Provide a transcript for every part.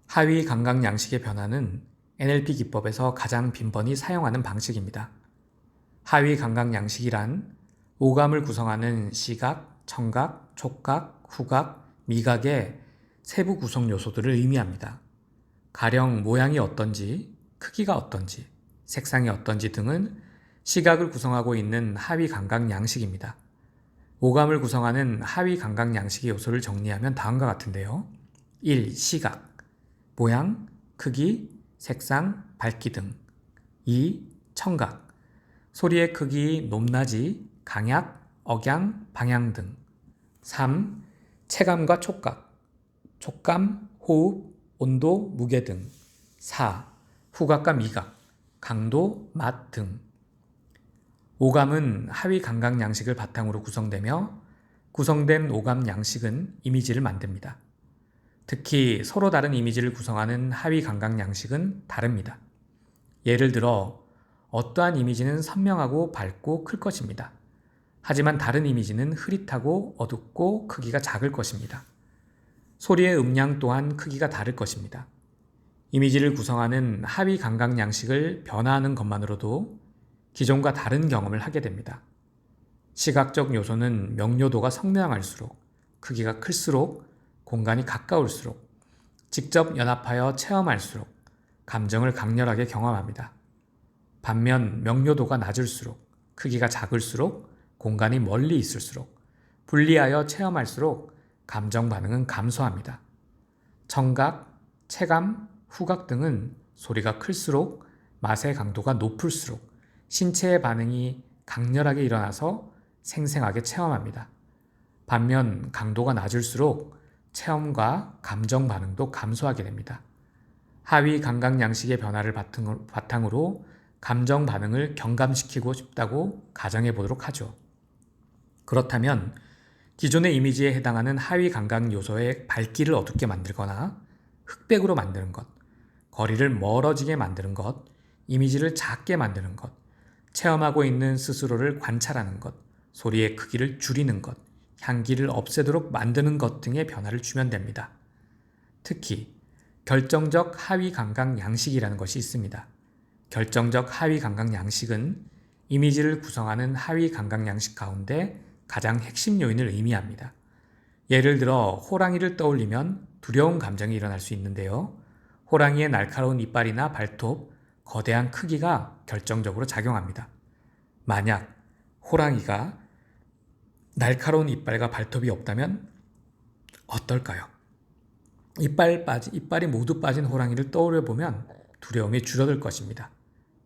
하위 감각 양식의 변화는 NLP 기법에서 가장 빈번히 사용하는 방식입니다. 하위 감각 양식이란 오감을 구성하는 시각, 청각, 촉각, 후각, 미각의 세부 구성 요소들을 의미합니다. 가령 모양이 어떤지, 크기가 어떤지, 색상이 어떤지 등은 시각을 구성하고 있는 하위 감각 양식입니다. 오감을 구성하는 하위 감각 양식의 요소를 정리하면 다음과 같은데요. 1. 시각, 모양, 크기, 색상, 밝기 등. 2. 청각, 소리의 크기, 높낮이, 강약, 억양, 방향 등. 3. 체감과 촉각, 촉감, 호흡, 온도, 무게 등. 4. 후각과 미각, 강도, 맛 등. 오감은 하위 감각 양식을 바탕으로 구성되며 구성된 오감 양식은 이미지를 만듭니다. 특히 서로 다른 이미지를 구성하는 하위 감각 양식은 다릅니다. 예를 들어 어떠한 이미지는 선명하고 밝고 클 것입니다. 하지만 다른 이미지는 흐릿하고 어둡고 크기가 작을 것입니다. 소리의 음량 또한 크기가 다를 것입니다. 이미지를 구성하는 하위 감각 양식을 변화하는 것만으로도 기존과 다른 경험을 하게 됩니다. 시각적 요소는 명료도가 선명할수록, 크기가 클수록, 공간이 가까울수록, 직접 연합하여 체험할수록 감정을 강렬하게 경험합니다. 반면 명료도가 낮을수록, 크기가 작을수록, 공간이 멀리 있을수록, 분리하여 체험할수록 감정 반응은 감소합니다. 청각, 체감, 후각 등은 소리가 클수록, 맛의 강도가 높을수록 신체의 반응이 강렬하게 일어나서 생생하게 체험합니다. 반면 강도가 낮을수록 체험과 감정 반응도 감소하게 됩니다. 하위 감각 양식의 변화를 바탕으로 감정 반응을 경감시키고 싶다고 가정해 보도록 하죠. 그렇다면 기존의 이미지에 해당하는 하위 감각 요소의 밝기를 어둡게 만들거나 흑백으로 만드는 것, 거리를 멀어지게 만드는 것, 이미지를 작게 만드는 것, 체험하고 있는 스스로를 관찰하는 것, 소리의 크기를 줄이는 것, 향기를 없애도록 만드는 것 등의 변화를 주면 됩니다. 특히 결정적 하위 감각 양식이라는 것이 있습니다. 결정적 하위 감각 양식은 이미지를 구성하는 하위 감각 양식 가운데 가장 핵심 요인을 의미합니다. 예를 들어 호랑이를 떠올리면 두려운 감정이 일어날 수 있는데요. 호랑이의 날카로운 이빨이나 발톱, 거대한 크기가 결정적으로 작용합니다. 만약 호랑이가 날카로운 이빨과 발톱이 없다면 어떨까요? 이빨이 모두 빠진 호랑이를 떠올려 보면 두려움이 줄어들 것입니다.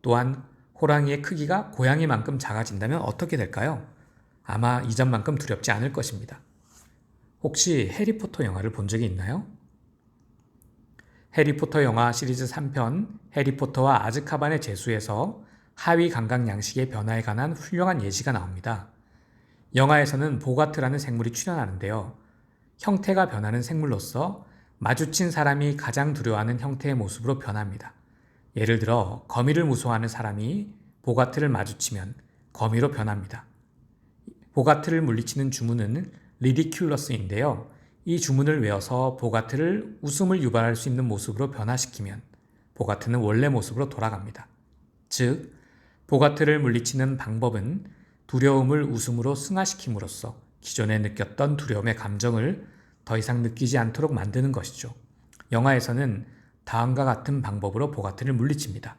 또한 호랑이의 크기가 고양이만큼 작아진다면 어떻게 될까요? 아마 이전만큼 두렵지 않을 것입니다. 혹시 해리포터 영화를 본 적이 있나요? 해리포터 영화 시리즈 3편 해리포터와 아즈카반의 제수에서 하위 감각 양식의 변화에 관한 훌륭한 예시가 나옵니다. 영화에서는 보가트라는 생물이 출연하는데요. 형태가 변하는 생물로서 마주친 사람이 가장 두려워하는 형태의 모습으로 변합니다. 예를 들어 거미를 무서워하는 사람이 보가트를 마주치면 거미로 변합니다. 보가트를 물리치는 주문은 리디큘러스인데요. 이 주문을 외워서 보가트를 웃음을 유발할 수 있는 모습으로 변화시키면 보가트는 원래 모습으로 돌아갑니다. 즉, 보가트를 물리치는 방법은 두려움을 웃음으로 승화시킴으로써 기존에 느꼈던 두려움의 감정을 더 이상 느끼지 않도록 만드는 것이죠. 영화에서는 다음과 같은 방법으로 보가트를 물리칩니다.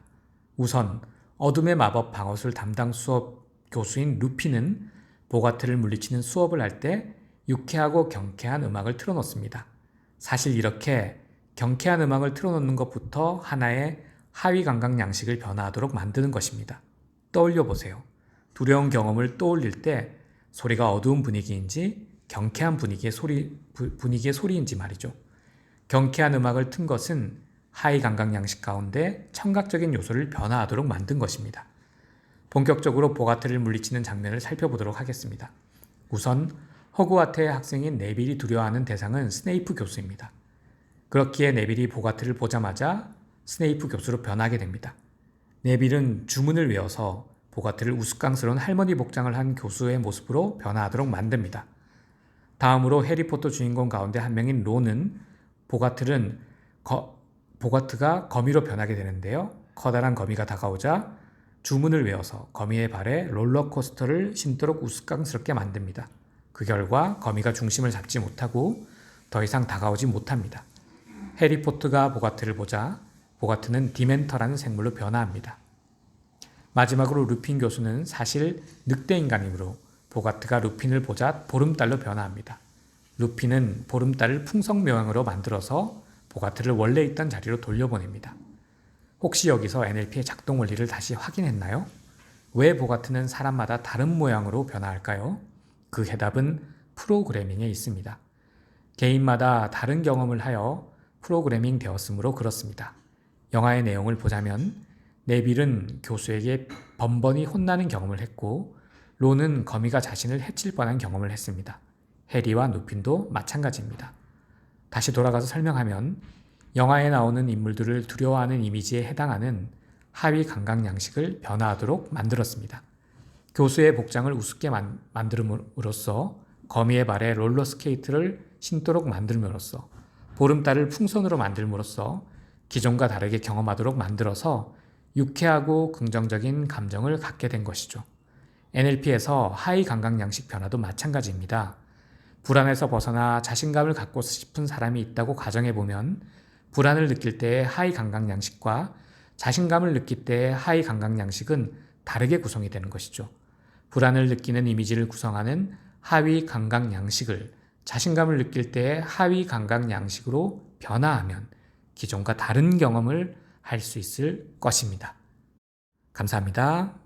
우선 어둠의 마법 방어술 담당 수업 교수인 루피는 보가트를 물리치는 수업을 할 때 유쾌하고 경쾌한 음악을 틀어놓습니다. 사실 이렇게 경쾌한 음악을 틀어놓는 것부터 하나의 하위 감각 양식을 변화하도록 만드는 것입니다. 떠올려 보세요. 두려운 경험을 떠올릴 때 소리가 어두운 분위기인지 경쾌한 분위기의 소리인지 말이죠. 경쾌한 음악을 튼 것은 하위 감각 양식 가운데 청각적인 요소를 변화하도록 만든 것입니다. 본격적으로 보가트를 물리치는 장면을 살펴보도록 하겠습니다. 우선 허그와트의 학생인 네빌이 두려워하는 대상은 스네이프 교수입니다. 그렇기에 네빌이 보가트를 보자마자 스네이프 교수로 변하게 됩니다. 네빌은 주문을 외워서 보가트를 우스꽝스러운 할머니 복장을 한 교수의 모습으로 변화하도록 만듭니다. 다음으로 해리포터 주인공 가운데 한 명인 론은 보가트를 보가트가 거미로 변하게 되는데요. 커다란 거미가 다가오자 주문을 외워서 거미의 발에 롤러코스터를 신도록 우스꽝스럽게 만듭니다. 그 결과 거미가 중심을 잡지 못하고 더 이상 다가오지 못합니다. 해리포터가 보가트를 보자 보가트는 디멘터라는 생물로 변화합니다. 마지막으로 루핀 교수는 사실 늑대인간이므로 보가트가 루핀을 보자 보름달로 변화합니다. 루핀은 보름달을 풍성묘양으로 만들어서 보가트를 원래 있던 자리로 돌려보냅니다. 혹시 여기서 NLP의 작동 원리를 다시 확인했나요? 왜 보가트는 사람마다 다른 모양으로 변화할까요? 그 해답은 프로그래밍에 있습니다. 개인마다 다른 경험을 하여 프로그래밍 되었으므로 그렇습니다. 영화의 내용을 보자면 네빌은 교수에게 번번이 혼나는 경험을 했고 론은 거미가 자신을 해칠 뻔한 경험을 했습니다. 해리와 루핀도 마찬가지입니다. 다시 돌아가서 설명하면 영화에 나오는 인물들을 두려워하는 이미지에 해당하는 하위 감각 양식을 변화하도록 만들었습니다. 교수의 복장을 우습게 만들음으로써 거미의 발에 롤러스케이트를 신도록 만들므로써 보름달을 풍선으로 만들므로써 기존과 다르게 경험하도록 만들어서 유쾌하고 긍정적인 감정을 갖게 된 것이죠. NLP에서 하위 감각 양식 변화도 마찬가지입니다. 불안에서 벗어나 자신감을 갖고 싶은 사람이 있다고 가정해보면 불안을 느낄 때의 하위 감각 양식과 자신감을 느낄 때의 하위 감각 양식은 다르게 구성이 되는 것이죠. 불안을 느끼는 이미지를 구성하는 하위 감각 양식을 자신감을 느낄 때의 하위 감각 양식으로 변화하면 기존과 다른 경험을 할 수 있을 것입니다. 감사합니다.